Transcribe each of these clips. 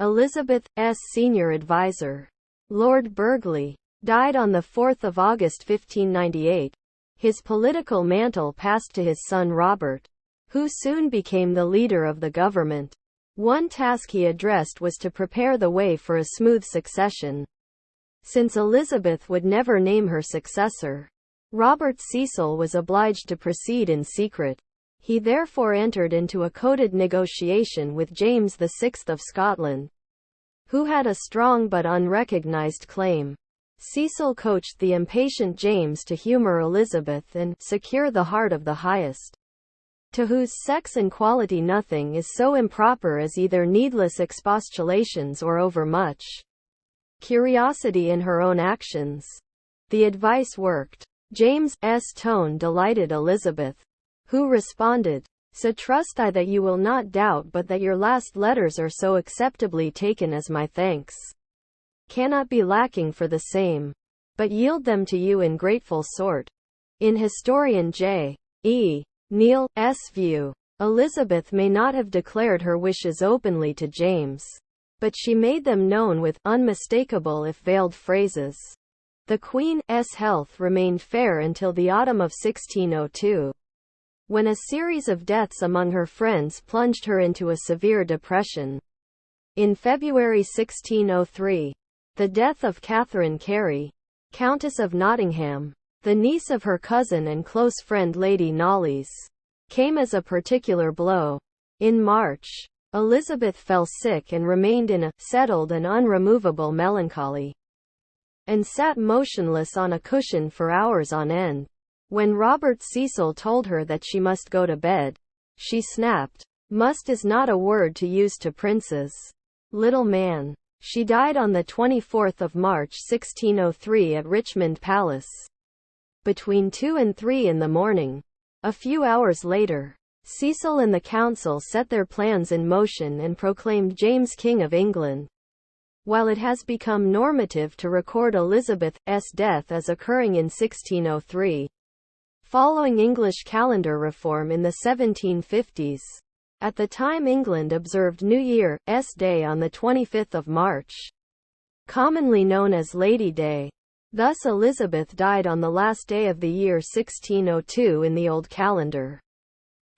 Elizabeth's senior advisor, Lord Burghley, died on 4 August 1598. His political mantle passed to his son Robert, who soon became the leader of the government. One task he addressed was to prepare the way for a smooth succession. Since Elizabeth would never name her successor, Robert Cecil was obliged to proceed in secret. He therefore entered into a coded negotiation with James VI of Scotland, who had a strong but unrecognized claim. Cecil coached the impatient James to humor Elizabeth and secure the heart of the highest, to whose sex and quality nothing is so improper as either needless expostulations or overmuch curiosity in her own actions. The advice worked. James's tone delighted Elizabeth, who responded, "So trust I that you will not doubt but that your last letters are so acceptably taken as my thanks cannot be lacking for the same, but yield them to you in grateful sort." In historian J. E. Neal's view, Elizabeth may not have declared her wishes openly to James, but she made them known with unmistakable if veiled phrases. The Queen's health remained fair until the autumn of 1602, when a series of deaths among her friends plunged her into a severe depression. In February 1603, the death of Catherine Carey, Countess of Nottingham, the niece of her cousin and close friend Lady Knollys, came as a particular blow. In March, Elizabeth fell sick and remained in a settled and unremovable melancholy, and sat motionless on a cushion for hours on end. When Robert Cecil told her that she must go to bed, she snapped. "Must is not a word to use to princes, little man." She died on 24 March 1603 at Richmond Palace, between 2 and 3 in the morning. A few hours later, Cecil and the council set their plans in motion and proclaimed James King of England. While it has become normative to record Elizabeth's death as occurring in 1603, following English calendar reform in the 1750s, at the time England observed New Year's Day on 25 March, commonly known as Lady Day. Thus Elizabeth died on the last day of the year 1602 in the old calendar.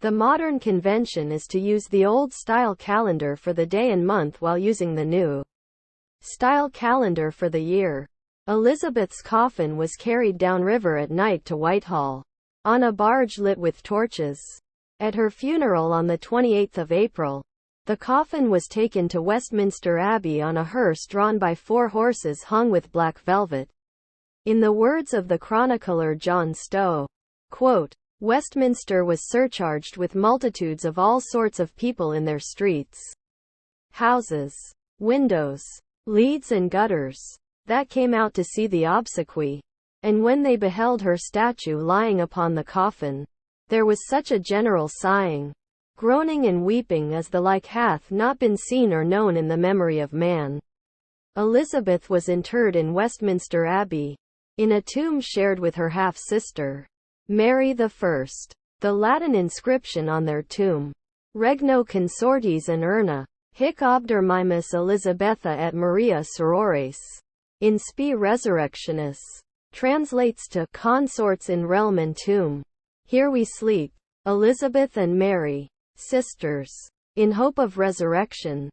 The modern convention is to use the old-style calendar for the day and month while using the new-style calendar for the year. Elizabeth's coffin was carried downriver at night to Whitehall, on a barge lit with torches. At her funeral on 28 April, the coffin was taken to Westminster Abbey on a hearse drawn by 4 horses hung with black velvet. In the words of the chronicler John Stowe, quote, "Westminster was surcharged with multitudes of all sorts of people in their streets, houses, windows, leads and gutters, that came out to see the obsequy, and when they beheld her statue lying upon the coffin, there was such a general sighing, groaning and weeping as the like hath not been seen or known in the memory of man." Elizabeth was interred in Westminster Abbey, in a tomb shared with her half-sister, Mary I. The Latin inscription on their tomb, Regno consortes in urna, hic obder mimus Elizabetha et Maria sorores, in spe resurrectionis, translates to consorts in realm and tomb. Here we sleep, Elizabeth and Mary, sisters, in hope of resurrection.